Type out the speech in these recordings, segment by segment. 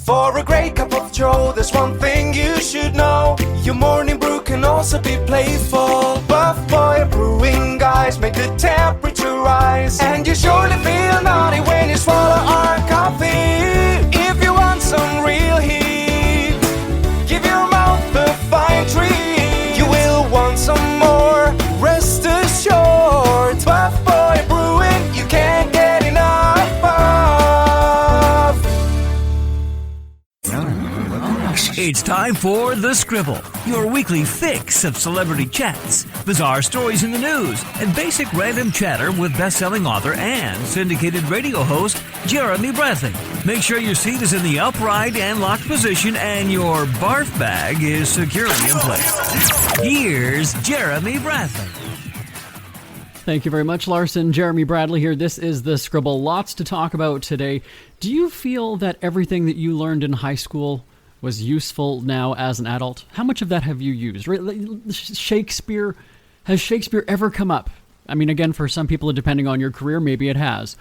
For a great cup of joe, there's one thing you should know. Your morning brew can also be playful. Buff Boy Brewing guys make the temperature rise, and you surely feel naughty when you swallow our coffee. If you want some real heat, give your mouth a fine treat. You will want some more, rest assured. Buff Boy Brewing, you can't get enough of. It's time for The Scribble, your weekly fix of celebrity chats, bizarre stories in the news, and basic random chatter with best-selling author and syndicated radio host Jeremy Bradley. Make sure your seat is in the upright and locked position and your barf bag is securely in place. Here's Jeremy Bradley. Thank you very much, Larson. Jeremy Bradley here. This is The Scribble. Lots to talk about today. Do you feel that everything that you learned in high school was useful now as an adult? How much of that have you used? Shakespeare, has Shakespeare ever come up? I mean, again, for some people, depending on your career, maybe it has.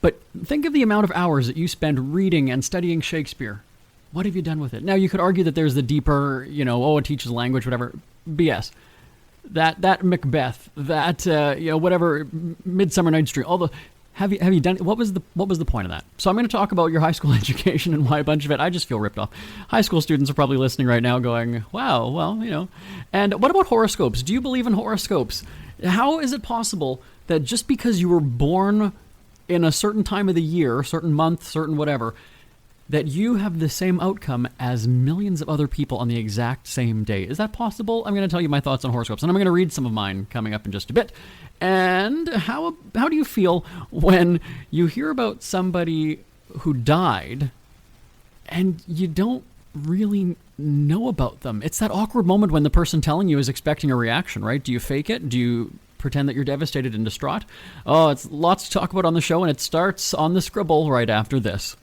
But think of the amount of hours that you spend reading and studying Shakespeare. What have you done with it? Now, you could argue that there's the deeper, it teaches language, whatever. BS. That Macbeth, that, whatever, Midsummer Night's Dream, all the... Have you done? What was the point of that? So I'm going to talk about your high school education and why a bunch of it. I just feel ripped off. High school students are probably listening right now, going, "Wow, well, And what about horoscopes? Do you believe in horoscopes? How is it possible that just because you were born in a certain time of the year, certain month, certain whatever, that you have the same outcome as millions of other people on the exact same day? Is that possible? I'm going to tell you my thoughts on horoscopes, and I'm going to read some of mine coming up in just a bit. And how do you feel when you hear about somebody who died and you don't really know about them? It's that awkward moment when the person telling you is expecting a reaction, right? Do you fake it? Do you pretend that you're devastated and distraught? Oh, it's lots to talk about on the show, and it starts on The Scribble right after this.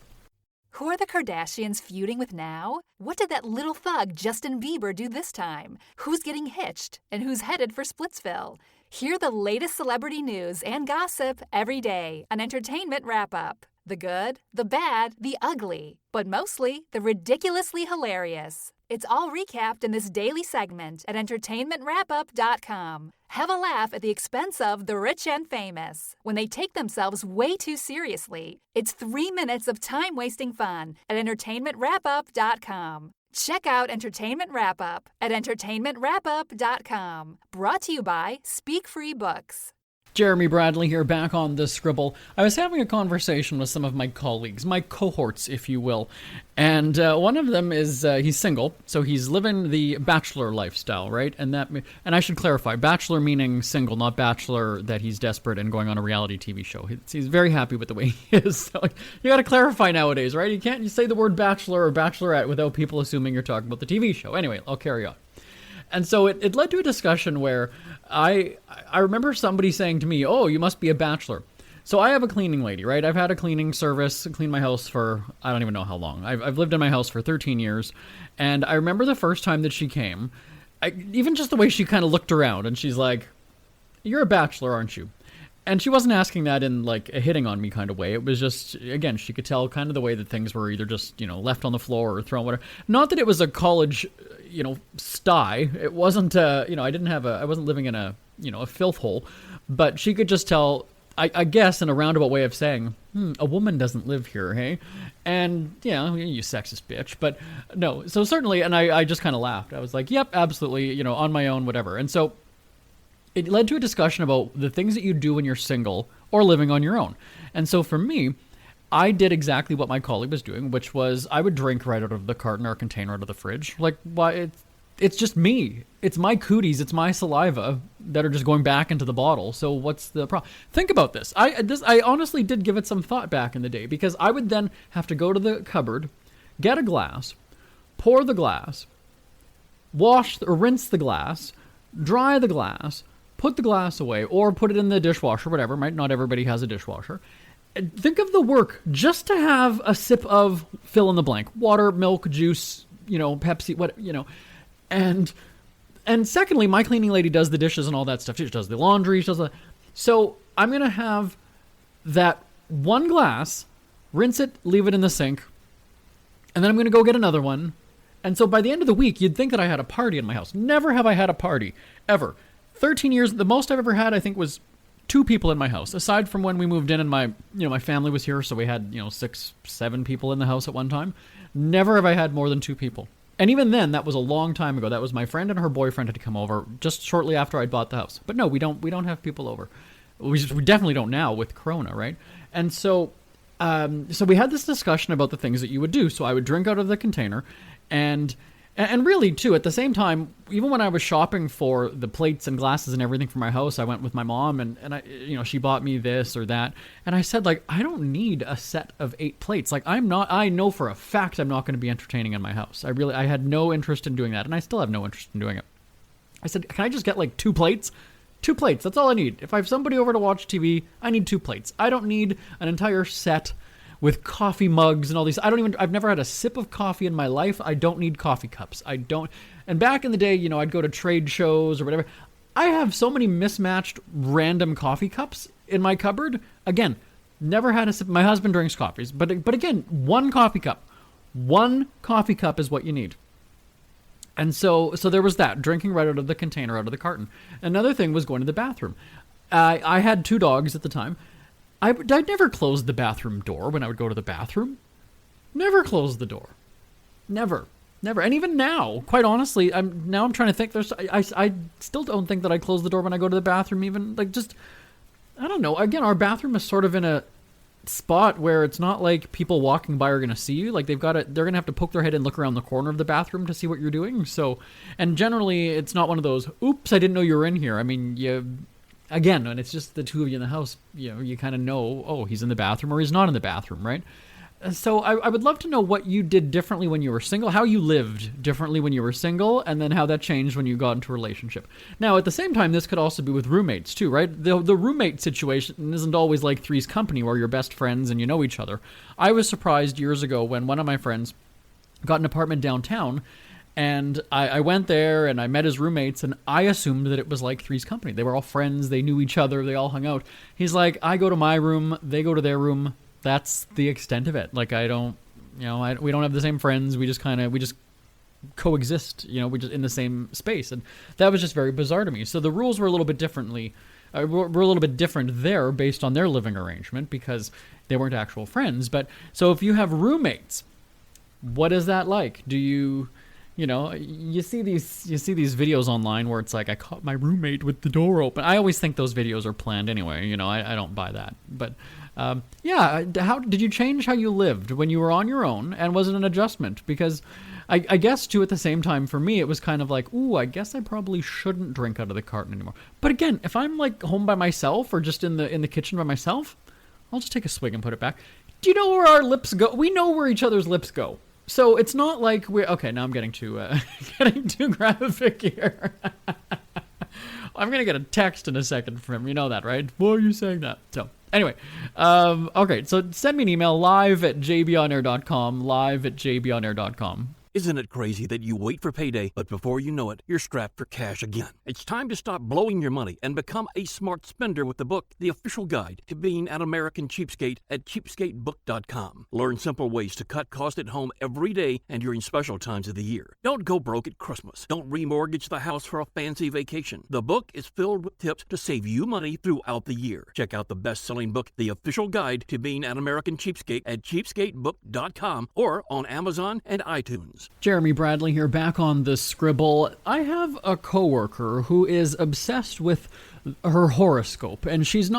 Who are the Kardashians feuding with now? What did that little thug Justin Bieber do this time? Who's getting hitched? And who's headed for Splitsville? Hear the latest celebrity news and gossip every day on Entertainment Wrap-Up. The good, the bad, the ugly, but mostly the ridiculously hilarious. It's all recapped in this daily segment at entertainmentwrapup.com. Have a laugh at the expense of the rich and famous when they take themselves way too seriously. It's 3 minutes of time-wasting fun at entertainmentwrapup.com. Check out Entertainment Wrap-Up at entertainmentwrapup.com. Brought to you by Speak Free Books. Jeremy Bradley here, back on The Scribble. I was having a conversation with some of my colleagues, my cohorts, if you will, and one of them is, he's single, so he's living the bachelor lifestyle, right? And I should clarify, bachelor meaning single, not bachelor that he's desperate and going on a reality TV show. He's very happy with the way he is. So you got to clarify nowadays, right? You can't say the word bachelor or bachelorette without people assuming you're talking about the TV show. Anyway, I'll carry on. And so it led to a discussion where I remember somebody saying to me, "Oh, you must be a bachelor." So I have a cleaning lady, right? I've had a cleaning service, clean my house for, I don't even know how long. I've lived in my house for 13 years. And I remember the first time that she came, even just the way she kind of looked around, and she's like, "You're a bachelor, aren't you?" And she wasn't asking that in like a hitting on me kind of way. It was just, again, she could tell kind of the way that things were either just, left on the floor or thrown, whatever. Not that it was a college, sty. It wasn't, I wasn't living in a filth hole. But she could just tell, I guess, in a roundabout way of saying, a woman doesn't live here, hey? And, you sexist bitch. But no, so certainly, and I just kind of laughed. I was like, yep, absolutely, on my own, whatever. And so it led to a discussion about the things that you do when you're single or living on your own. And so for me, I did exactly what my colleague was doing, which was I would drink right out of the carton or container out of the fridge. Like, why? It's just me. It's my cooties. It's my saliva that are just going back into the bottle. So what's the problem? Think about this. I honestly did give it some thought back in the day, because I would then have to go to the cupboard, get a glass, pour the glass, wash or rinse the glass, dry the glass, put the glass away, or put it in the dishwasher, whatever. Not everybody has a dishwasher. Think of the work just to have a sip of fill in the blank. Water, milk, juice, Pepsi, what. And secondly, my cleaning lady does the dishes and all that stuff. She does the laundry. So I'm going to have that one glass, rinse it, leave it in the sink, and then I'm going to go get another one. And so by the end of the week, you'd think that I had a party in my house. Never have I had a party, ever. 13 years, the most I've ever had, I think, was 2 people in my house. Aside from when we moved in and my family was here, so we had, 6, 7 people in the house at one time. Never have I had more than 2 people. And even then, that was a long time ago. That was my friend and her boyfriend had to come over just shortly after I'd bought the house. But no, we don't have people over. We definitely don't now with Corona, right? And so we had this discussion about the things that you would do. So I would drink out of the container, and really too, at the same time, even when I was shopping for the plates and glasses and everything for my house, I went with my mom, and I, she bought me this or that, and I said, like, I don't need a set of 8 plates. Like, I know for a fact I'm not going to be entertaining in my house. I had no interest in doing that, and I still have no interest in doing it. I said, can I just get like 2 plates? 2 plates, that's all I need. If I have somebody over to watch TV, I need 2 plates. I don't need an entire set with coffee mugs and all these. I've never had a sip of coffee in my life. I don't need coffee cups. And back in the day, I'd go to trade shows or whatever. I have so many mismatched random coffee cups in my cupboard. Again, never had a sip. My husband drinks coffees, but again, 1 coffee cup. 1 coffee cup is what you need. And so there was that, drinking right out of the container, out of the carton. Another thing was going to the bathroom. I had 2 dogs at the time. I'd never closed the bathroom door when I would go to the bathroom. Never closed the door. Never. And even now, quite honestly, I'm trying to think. I still don't think that I close the door when I go to the bathroom. Even I don't know. Again, our bathroom is sort of in a spot where it's not like people walking by are going to see you. Like they're going to have to poke their head and look around the corner of the bathroom to see what you're doing. So, and generally, it's not one of those. Oops, I didn't know you were in here. I mean, Again, when it's just the 2 of you in the house, you kind of know, oh, he's in the bathroom or he's not in the bathroom, right? So I would love to know what you did differently when you were single, how you lived differently when you were single, and then how that changed when you got into a relationship. Now, at the same time, this could also be with roommates too, right? The roommate situation isn't always like Three's Company where you're best friends and you know each other. I was surprised years ago when one of my friends got an apartment downtown, and I went there and I met his roommates, and I assumed that it was like Three's Company. They were all friends. They knew each other. They all hung out. He's like, I go to my room. They go to their room. That's the extent of it. Like, I don't, we don't have the same friends. We just coexist, we just in the same space. And that was just very bizarre to me. So the rules were a little bit different there based on their living arrangement because they weren't actual friends. But so if you have roommates, what is that like? Do you... you see these videos online where it's like, I caught my roommate with the door open. I always think those videos are planned anyway. I don't buy that. But how did you change how you lived when you were on your own? And was it an adjustment? Because I guess too, at the same time for me, it was kind of like, ooh, I guess I probably shouldn't drink out of the carton anymore. But again, if I'm like home by myself or just in the kitchen by myself, I'll just take a swig and put it back. Do you know where our lips go? We know where each other's lips go. So it's not like okay, now I'm getting too graphic here. I'm going to get a text in a second from him. You know that, right? Why are you saying that? So anyway, okay, so send me an email, live@jbonair.com, live@jbonair.com. Isn't it crazy that you wait for payday, but before you know it, you're strapped for cash again? It's time to stop blowing your money and become a smart spender with the book, The Official Guide to Being an American Cheapskate at cheapskatebook.com. Learn simple ways to cut costs at home every day and during special times of the year. Don't go broke at Christmas. Don't remortgage the house for a fancy vacation. The book is filled with tips to save you money throughout the year. Check out the best-selling book, The Official Guide to Being an American Cheapskate at cheapskatebook.com or on Amazon and iTunes. Jeremy Bradley here, back on the Scribble. I have a coworker who is obsessed with her horoscope, and I'm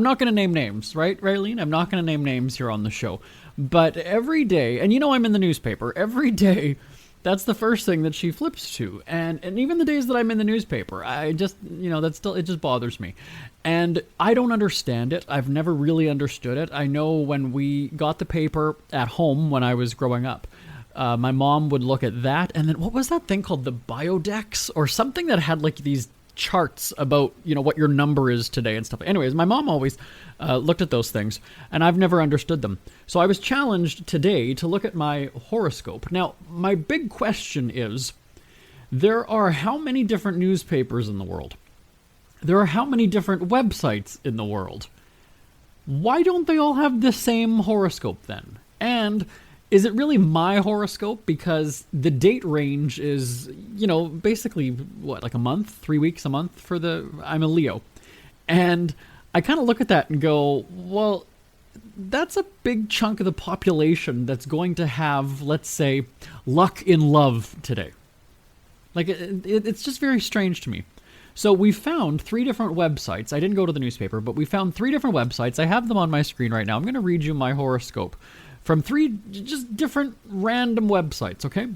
not gonna name names, right, Raylene? I'm not gonna name names here on the show. But every day, and I'm in the newspaper, every day, that's the first thing that she flips to. And even the days that I'm in the newspaper, I just, it just bothers me. And I don't understand it. I've never really understood it. I know when we got the paper at home when I was growing up, my mom would look at that, and then what was that thing called, the Biodex or something that had like these charts about what your number is today and stuff. Anyways, my mom always looked at those things, and I've never understood them. So I was challenged today to look at my horoscope. Now, my big question is, there are how many different newspapers in the world? There are how many different websites in the world? Why don't they all have the same horoscope then? And Is it really my horoscope? Because the date range is, basically, like a month, 3 weeks, a month I'm a Leo. And I kind of look at that and go, well, that's a big chunk of the population that's going to have, let's say, luck in love today. Like, it's just very strange to me. So we found 3 different websites. I didn't go to the newspaper, but we found 3 different websites. I have them on my screen right now. I'm going to read you my horoscope from 3 just different random websites, okay?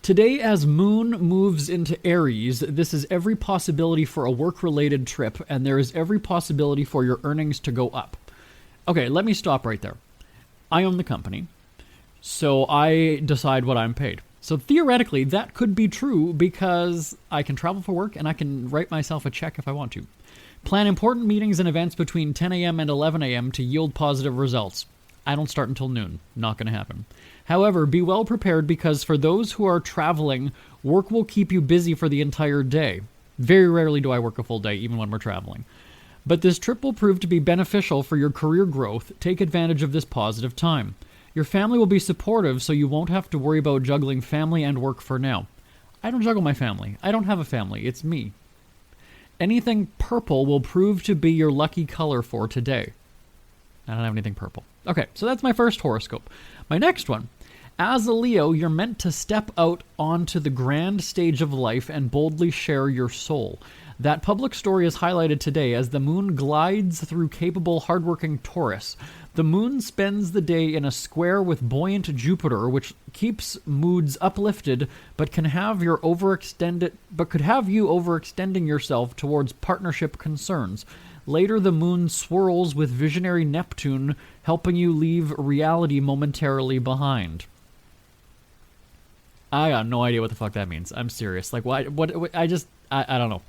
Today, as Moon moves into Aries, this is every possibility for a work-related trip, and there is every possibility for your earnings to go up. Okay, let me stop right there. I own the company, so I decide what I'm paid. So theoretically, that could be true because I can travel for work and I can write myself a check if I want to. Plan important meetings and events between 10 a.m. and 11 a.m. to yield positive results. I don't start until noon. Not going to happen. However, be well prepared because for those who are traveling, work will keep you busy for the entire day. Very rarely do I work a full day, even when we're traveling. But this trip will prove to be beneficial for your career growth. Take advantage of this positive time. Your family will be supportive, so you won't have to worry about juggling family and work for now. I don't juggle my family. I don't have a family. It's me. Anything purple will prove to be your lucky color for today. I don't have anything purple. Okay, so that's my first horoscope. My next one. As a Leo, you're meant to step out onto the grand stage of life and boldly share your soul. That public story is highlighted today as the moon glides through capable, hardworking Taurus. The moon spends the day in a square with buoyant Jupiter, which keeps moods uplifted, but could have you overextending yourself towards partnership concerns. Later, the moon swirls with visionary Neptune, helping you leave reality momentarily behind. I got no idea what the fuck that means. I'm serious. Like, why? What? I don't know.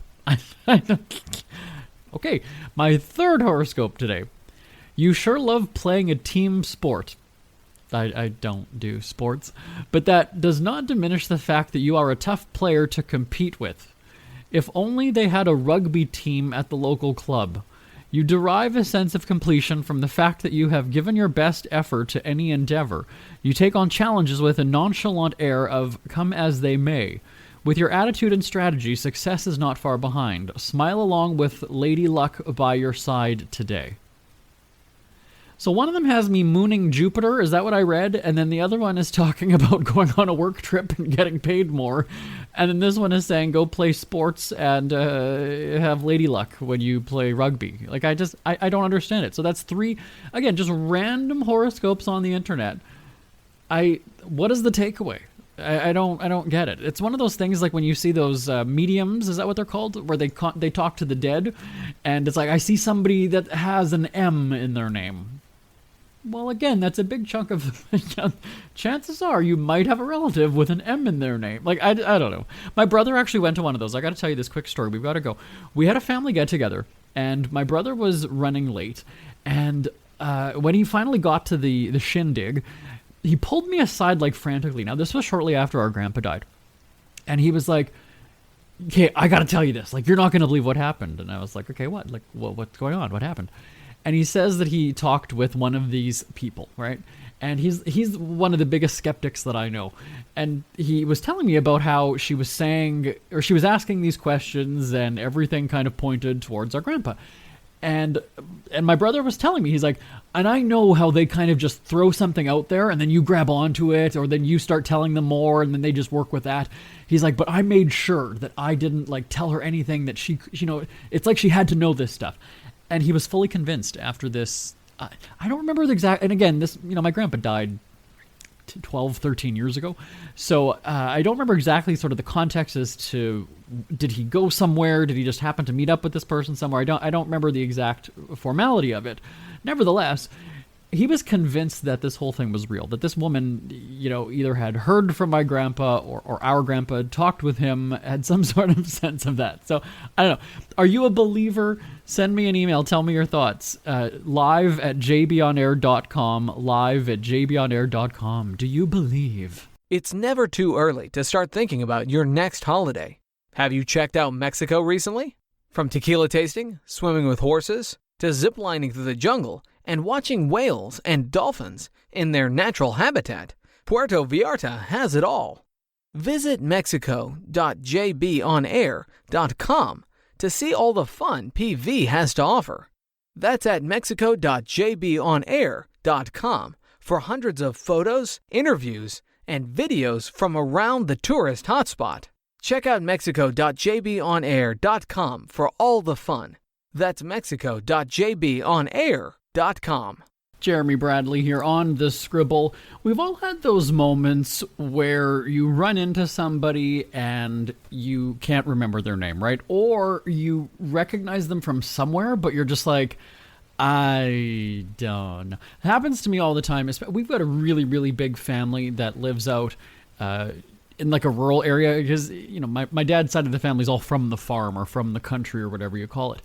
Okay, my third horoscope today. You sure love playing a team sport. I don't do sports, but that does not diminish the fact that you are a tough player to compete with. If only they had a rugby team at the local club. You derive a sense of completion from the fact that you have given your best effort to any endeavor. You take on challenges with a nonchalant air of come as they may. With your attitude and strategy, success is not far behind. Smile along with Lady Luck by your side today. So one of them has me mooning Jupiter, is that what I read? And then the other one is talking about going on a work trip and getting paid more. And then this one is saying go play sports and have lady luck when you play rugby. Like, I don't understand it. So that's 3, again, just random horoscopes on the internet. What is the takeaway? I don't get it. It's one of those things like when you see those mediums, is that what they're called? Where they talk to the dead, and it's like, I see somebody that has an M in their name. Well, again, that's a big chunk of chances are you might have a relative with an M in their name. Like, I don't know. My brother actually went to one of those. I got to tell you this quick story. We've got to go. We had a family get-together, and my brother was running late, and when he finally got to the shindig, he pulled me aside like frantically. Now, this was shortly after our grandpa died, and he was like, okay, I got to tell you this. Like, you're not going to believe what happened. And I was like, okay, what? Like, what's going on? What happened? And he says that he talked with one of these people, right? And he's one of the biggest skeptics that I know. And he was telling me about how she was saying, or she was asking these questions, and everything kind of pointed towards our grandpa. And my brother was telling me, he's like, and I know how they kind of just throw something out there, and then you grab onto it, or then you start telling them more, and then they just work with that. He's like, but I made sure that I didn't like tell her anything that she, it's like she had to know this stuff. And he was fully convinced after this. I don't remember the exact, and again, this, my grandpa died 12, 13 years ago. So I don't remember exactly sort of the context as to, did he go somewhere? Did he just happen to meet up with this person somewhere? I don't remember the exact formality of it. Nevertheless, he was convinced that this whole thing was real, that this woman, either had heard from my grandpa or our grandpa, talked with him, had some sort of sense of that. So, I don't know. Are you a believer? Send me an email. Tell me your thoughts. live@jbonair.com, live@jbonair.com. Do you believe? It's never too early to start thinking about your next holiday. Have you checked out Mexico recently? From tequila tasting, swimming with horses, to ziplining through the jungle, and watching whales and dolphins in their natural habitat, Puerto Vallarta has it all. Visit mexico.jbonair.com to see all the fun PV has to offer. That's at mexico.jbonair.com for hundreds of photos, interviews, and videos from around the tourist hotspot. Check out mexico.jbonair.com for all the fun. That's mexico.jbonair.com. Jeremy Bradley here on The Scribble. We've all had those moments where you run into somebody and you can't remember their name, right? Or you recognize them from somewhere, but you're just like, I don't know. It happens to me all the time. We've got a really, really big family that lives out in like a rural area because, you know, my dad's side of the family is all from the farm or from the country or whatever you call it.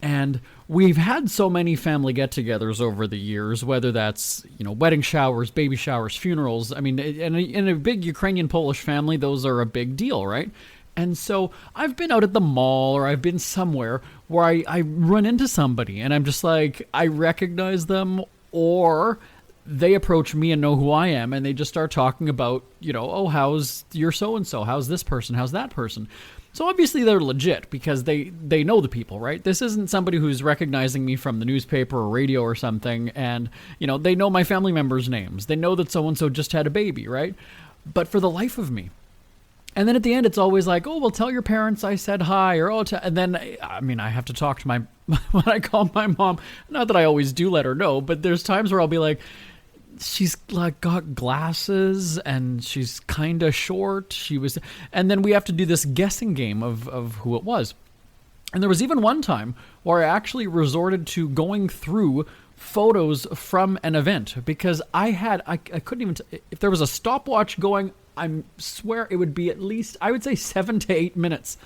And we've had so many family get-togethers over the years, whether that's, you know, wedding showers, baby showers, funerals. I mean, in a big Ukrainian-Polish family, those are a big deal, right? And so I've been out at the mall or I've been somewhere where I run into somebody and I'm just like, I recognize them, or they approach me and know who I am and they just start talking about, you know, oh, how's your so-and-so? How's this person? How's that person? So obviously they're legit because they know the people, right? This isn't somebody who's recognizing me from the newspaper or radio or something, and, you know, they know my family members' names. They know that so-and-so just had a baby, right? But for the life of me. And then at the end, it's always like, oh, well, tell your parents I said hi, or, oh, and then, I mean, I have to talk to what I call my mom. Not that I always do let her know, but there's times where I'll be like, she's like got glasses and she's kind of short. And then we have to do this guessing game of who it was. And there was even one time where I actually resorted to going through photos from an event because I couldn't even, if there was a stopwatch going, I swear it would be at least, I would say 7 to 8 minutes.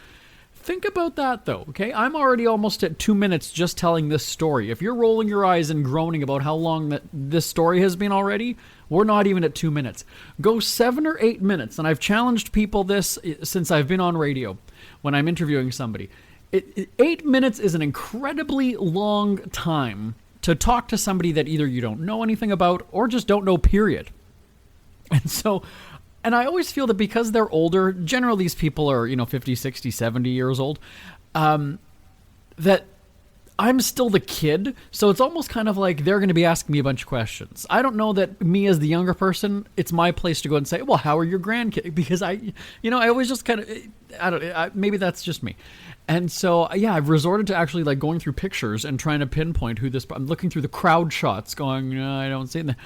Think about that, though, okay? I'm already almost at 2 minutes just telling this story. If you're rolling your eyes and groaning about how long this story has been already, we're not even at 2 minutes. Go 7 or 8 minutes, and I've challenged people this since I've been on radio when I'm interviewing somebody. 8 minutes is an incredibly long time to talk to somebody that either you don't know anything about or just don't know, period. And so... And I always feel that because they're older, generally these people are, you know, 50, 60, 70 years old, that I'm still the kid. So it's almost kind of like they're going to be asking me a bunch of questions. I don't know that me as the younger person, it's my place to go and say, well, how are your grandkids? Because I always just kind of, maybe that's just me. And so, yeah, I've resorted to actually like going through pictures and trying to pinpoint who this, I'm looking through the crowd shots going, no, I don't see that.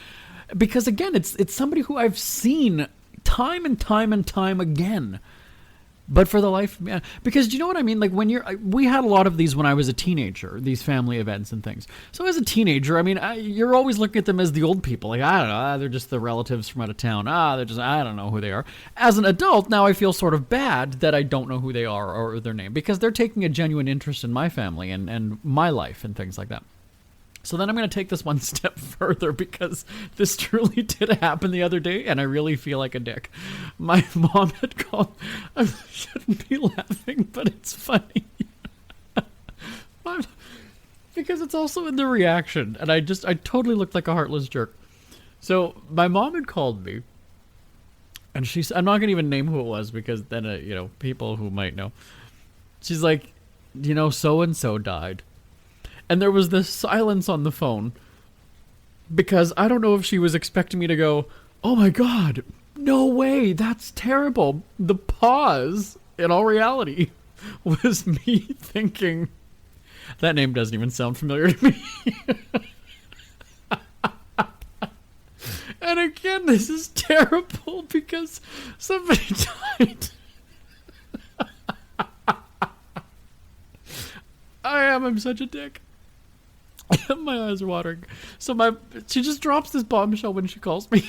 Because again, it's somebody who I've seen time and time and time again, but for the life, because do you know what I mean? Like we had a lot of these when I was a teenager, these family events and things. So as a teenager, I mean, you're always looking at them as the old people. Like, I don't know, they're just the relatives from out of town. They're just, I don't know who they are. As an adult, now I feel sort of bad that I don't know who they are or their name, because they're taking a genuine interest in my family and my life and things like that. So then I'm going to take this one step further because this truly did happen the other day and I really feel like a dick. My mom had called. I shouldn't be laughing, but it's funny. Because it's also in the reaction and I totally looked like a heartless jerk. So my mom had called me and I'm not going to even name who it was because then, you know, people who might know. She's like, you know, so-and-so died. And there was this silence on the phone because I don't know if she was expecting me to go, oh my God, no way, that's terrible. The pause, in all reality, was me thinking, that name doesn't even sound familiar to me. And again, this is terrible because somebody died. I'm such a dick. My eyes are watering. So she just drops this bombshell when she calls me.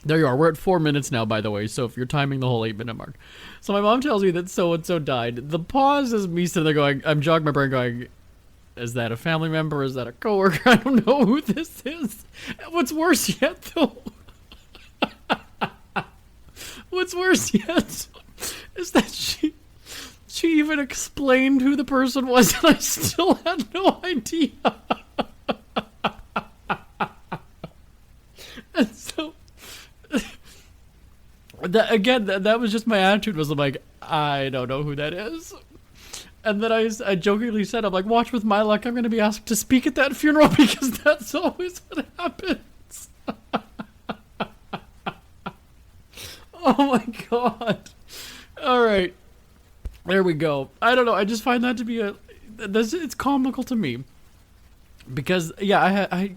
There you are. We're at 4 minutes now, by the way. So if you're timing the whole 8-minute mark. So my mom tells me that so-and-so died. The pause is me sitting there going, I'm jogging my brain going, is that a family member? Is that a coworker? I don't know who this is. What's worse yet, though? What's worse yet is that she even explained who the person was, and I still had no idea. That was just my attitude. Was I'm like, I don't know who that is. And then I jokingly said, I'm like, watch with my luck, I'm going to be asked to speak at that funeral because that's always what happens. Oh my God. All right. There we go. I don't know. I just find that to be it's comical to me. Because, yeah, I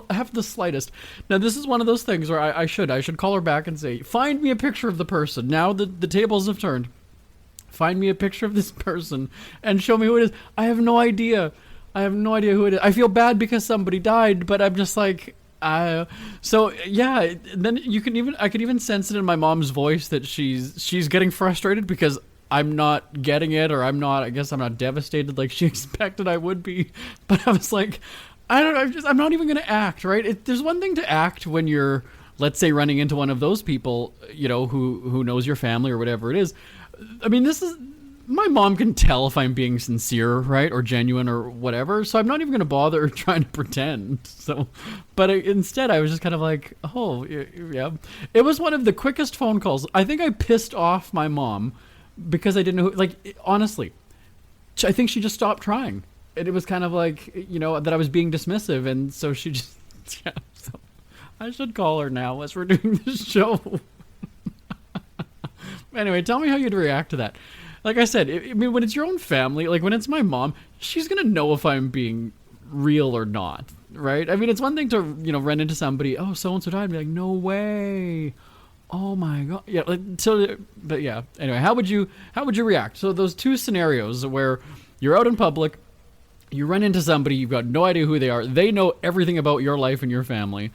have the slightest. Now, this is one of those things where I should call her back and say, find me a picture of the person. Now the tables have turned. Find me a picture of this person and show me who it is. I have no idea. Who it is. I feel bad because somebody died, but I'm just like, so yeah. Then I could even sense it in my mom's voice that she's getting frustrated because I'm not getting it, or I guess I'm not devastated like she expected I would be. But I was like, I don't know. I'm not even going to act, right? There's one thing to act when you're, let's say, running into one of those people, who knows your family or whatever it is. I mean, my mom can tell if I'm being sincere, right, or genuine or whatever. So I'm not even going to bother trying to pretend. So, but instead, I was just kind of like, oh, yeah. It was one of the quickest phone calls. I think I pissed off my mom because I didn't know. Honestly, I think she just stopped trying. And it was kind of like, that I was being dismissive, and so she just, yeah. So I should call her now as we're doing this show. Anyway, tell me how you'd react to that. Like I said, I mean, when it's your own family, like when it's my mom, she's going to know if I'm being real or not, right? I mean, it's one thing to, run into somebody, oh, so-and-so died, and be like, no way. Oh my God. Yeah. But yeah. Anyway, how would you react? So those two scenarios where you're out in public, you run into somebody, you've got no idea who they are. They know everything about your life and your family.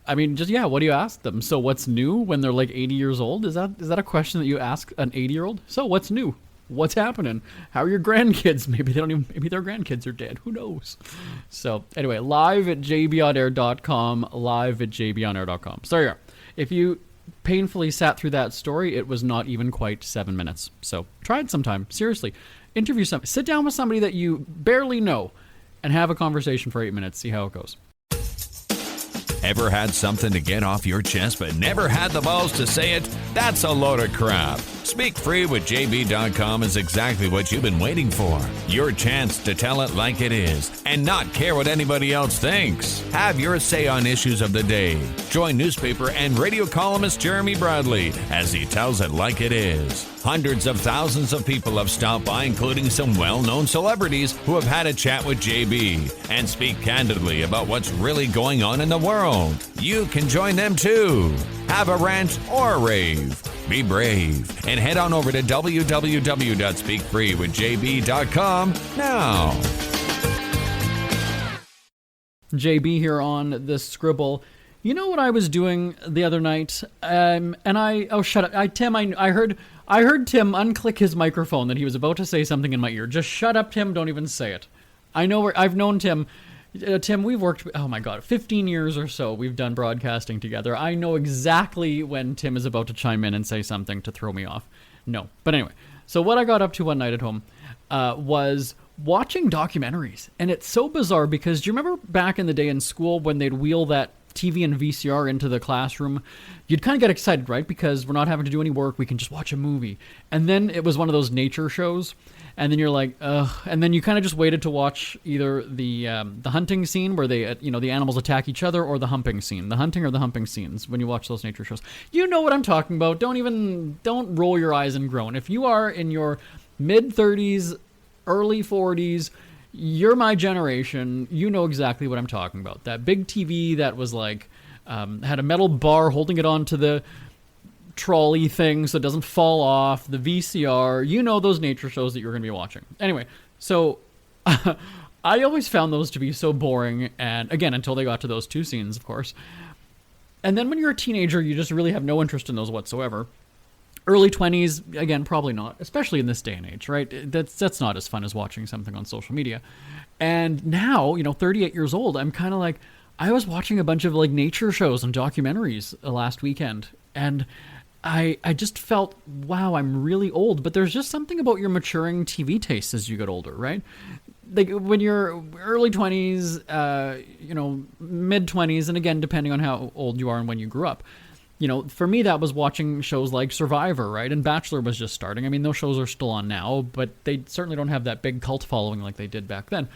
I mean, what do you ask them? So what's new when they're like 80 years old? Is that a question that you ask an 80-year-old? So what's new? What's happening? How are your grandkids? Maybe their grandkids are dead. Who knows? So anyway, live at jbonair.com, So there you are. If you painfully sat through that story, it was not even quite 7 minutes. So try it sometime. Seriously. Sit down with somebody that you barely know and have a conversation for 8 minutes. See how it goes. Ever had something to get off your chest but never had the balls to say it? That's a load of crap. Speak Free with JB.com is exactly what you've been waiting for. Your chance to tell it like it is and not care what anybody else thinks. Have your say on issues of the day. Join newspaper and radio columnist Jeremy Bradley as he tells it like it is. Hundreds of thousands of people have stopped by, including some well-known celebrities who have had a chat with JB and speak candidly about what's really going on in the world. You can join them too. Have a rant or a rave. Be brave and head on over to www.speakfreewithjb.com now. JB here on the Scribble. You know what I was doing the other night? Shut up. I heard Tim unclick his microphone that he was about to say something in my ear. Just shut up, Tim. Don't even say it. I've known Tim. Tim, we've worked, 15 years or so we've done broadcasting together. I know exactly when Tim is about to chime in and say something to throw me off. No. But anyway, so what I got up to one night at home was watching documentaries. And it's so bizarre because do you remember back in the day in school when they'd wheel that TV and VCR into the classroom? You'd kind of get excited, right? Because we're not having to do any work. We can just watch a movie. And then it was one of those nature shows. And then you're like, ugh. And then you kind of just waited to watch either the hunting scene where they, the animals attack each other, or the humping scene. The hunting or the humping scenes when you watch those nature shows. You know what I'm talking about. Don't roll your eyes and groan. If you are in your mid-30s, early 40s, you're my generation. You know exactly what I'm talking about. That big TV that was like, had a metal bar holding it onto the trolley thing so it doesn't fall off, the VCR, those nature shows that you're going to be watching. Anyway, so I always found those to be so boring, and again, until they got to those two scenes, of course. And then when you're a teenager, you just really have no interest in those whatsoever. Early 20s, again, probably not, especially in this day and age, right? That's not as fun as watching something on social media. And now, 38 years old, I'm kind of like, I was watching a bunch of like nature shows and documentaries last weekend, and I just felt, wow, I'm really old. But there's just something about your maturing TV tastes as you get older, right? Like when you're early 20s, mid 20s, and again, depending on how old you are and when you grew up, for me, that was watching shows like Survivor, right? And Bachelor was just starting. I mean, those shows are still on now, but they certainly don't have that big cult following like they did back then.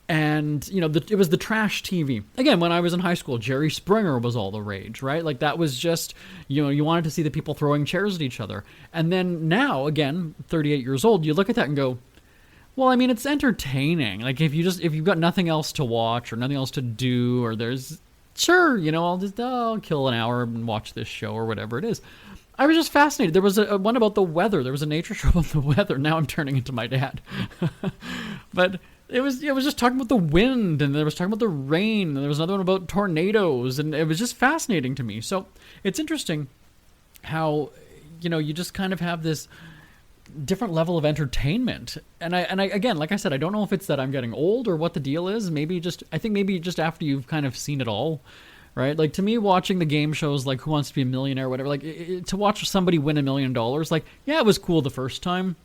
And, it was the trash TV. Again, when I was in high school, Jerry Springer was all the rage, right? Like, that was just, you wanted to see the people throwing chairs at each other. And then now, again, 38 years old, you look at that and go, well, I mean, it's entertaining. Like, if you've got nothing else to watch or nothing else to do, or sure, I'll kill an hour and watch this show or whatever it is. I was just fascinated. There was a one about the weather. There was a nature show about the weather. Now I'm turning into my dad. But it was just talking about the wind, and there was talking about the rain, and there was another one about tornadoes, and it was just fascinating to me. So it's interesting how, you just kind of have this different level of entertainment. And I again, like I said, I don't know if it's that I'm getting old or what the deal is. I think maybe just after you've kind of seen it all, right? Like, to me, watching the game shows like Who Wants to Be a Millionaire or whatever, like to watch somebody win $1 million, like, yeah, it was cool the first time.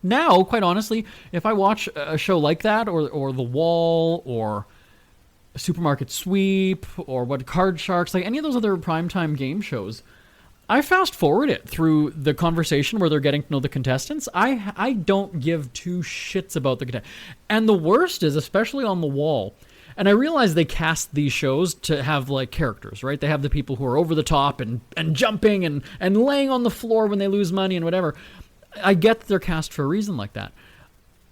Now, quite honestly, if I watch a show like that, or The Wall, or Supermarket Sweep, or Card Sharks, like any of those other primetime game shows, I fast forward it through the conversation where they're getting to know the contestants. I don't give two shits about the contestants. And the worst is, especially on The Wall, and I realize they cast these shows to have like characters, right? They have the people who are over the top and jumping and laying on the floor when they lose money and whatever. I get that they're cast for a reason like that.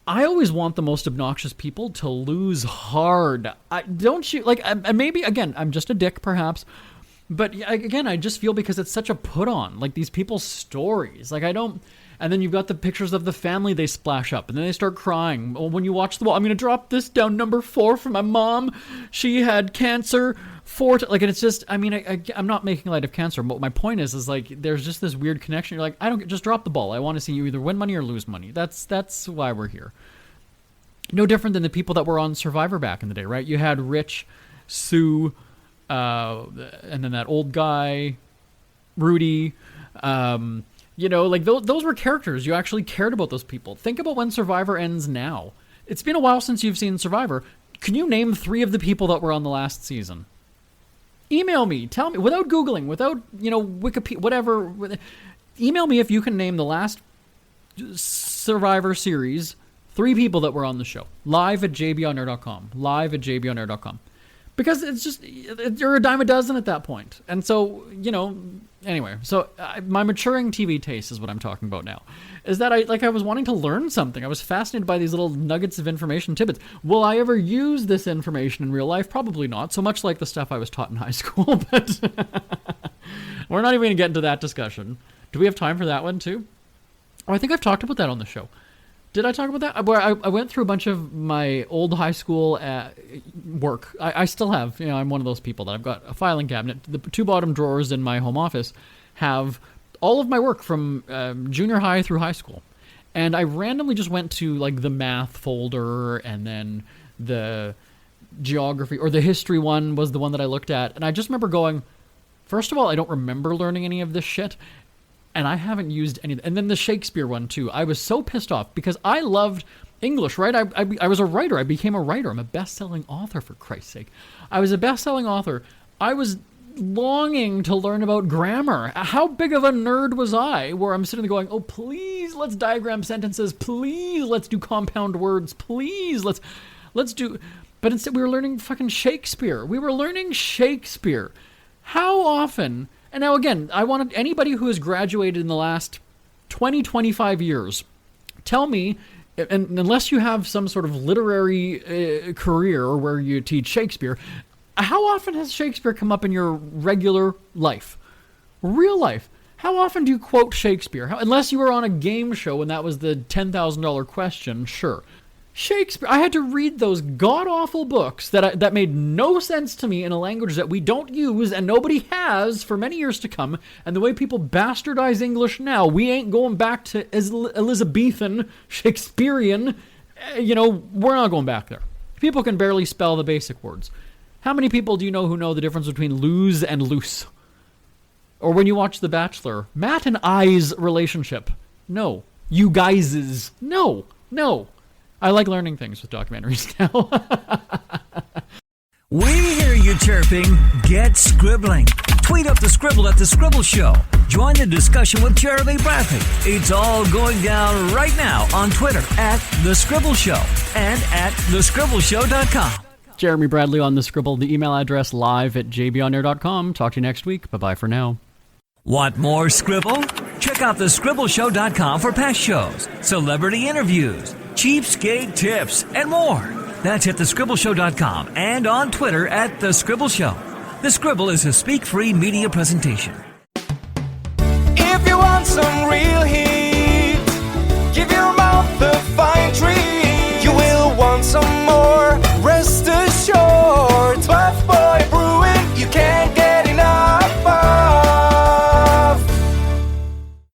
I always want the most obnoxious people to lose hard. Don't you? Like, maybe, again, I'm just a dick, perhaps. But, again, I just feel because it's such a put-on. Like, these people's stories. Like, I don't... And then you've got the pictures of the family they splash up, and then they start crying. Well, when you watch The Wall, I'm going to drop this down number 4 for my mom. She had cancer 4... and it's just... I mean, I'm not making light of cancer, but my point is like, there's just this weird connection. You're like, just drop the ball. I want to see you either win money or lose money. That's why we're here. No different than the people that were on Survivor back in the day, right? You had Rich, Sue, and then that old guy, Rudy... like those were characters. You actually cared about those people. Think about when Survivor ends now. It's been a while since you've seen Survivor. Can you name 3 of the people that were on the last season? Email me. Tell me, without Googling, without, Wikipedia, whatever. Email me if you can name the last Survivor series 3 people that were on the show. live@jbonair.com. live@jbonair.com. Because it's just, you're a dime a dozen at that point. And so, anyway, so my maturing TV taste is what I'm talking about now. Is that I was wanting to learn something. I was fascinated by these little nuggets of information, tidbits. Will I ever use this information in real life? Probably not. So much like the stuff I was taught in high school. But we're not even going to get into that discussion. Do we have time for that one too? Oh, I think I've talked about that on the show. Did I talk about that? Where I went through a bunch of my old high school work. I still have, I'm one of those people that I've got a filing cabinet. The 2 bottom drawers in my home office have all of my work from junior high through high school. And I randomly just went to like the math folder, and then the geography or the history one was the one that I looked at. And I just remember going, first of all, I don't remember learning any of this shit. And I haven't used any. And then the Shakespeare one, too. I was so pissed off because I loved English, right? I was a writer. I became a writer. I'm a best-selling author, for Christ's sake. I was a best-selling author. I was longing to learn about grammar. How big of a nerd was I, where I'm sitting there going, oh, please, let's diagram sentences. Please, let's do compound words. Please, let's do... But instead, we were learning fucking Shakespeare. We were learning Shakespeare. How often... And now, again, I want anybody who has graduated in the last 20, 25 years, tell me, and unless you have some sort of literary career where you teach Shakespeare, how often has Shakespeare come up in your regular life? Real life. How often do you quote Shakespeare? Unless you were on a game show and that was the $10,000 question, sure. Shakespeare, I had to read those god-awful books that made no sense to me in a language that we don't use and nobody has for many years to come. And the way people bastardize English now, we ain't going back to Elizabethan, Shakespearean. We're not going back there. People can barely spell the basic words. How many people do you know who know the difference between lose and loose? Or when you watch The Bachelor, Matt and I's relationship. No. You guys's. No. I like learning things with documentaries now. We hear you chirping. Get scribbling. Tweet up The Scribble at The Scribble Show. Join the discussion with Jeremy Bradley. It's all going down right now on Twitter at The Scribble Show and at thescribbleshow.com. Jeremy Bradley on The Scribble. The email address live@jbonair.com. Talk to you next week. Bye-bye for now. Want more Scribble? Check out thescribbleshow.com for past shows, celebrity interviews, cheapskate tips, and more. That's at thescribbleshow.com and on Twitter at The Scribble Show. The Scribble is a speak-free media presentation. If you want some real heat,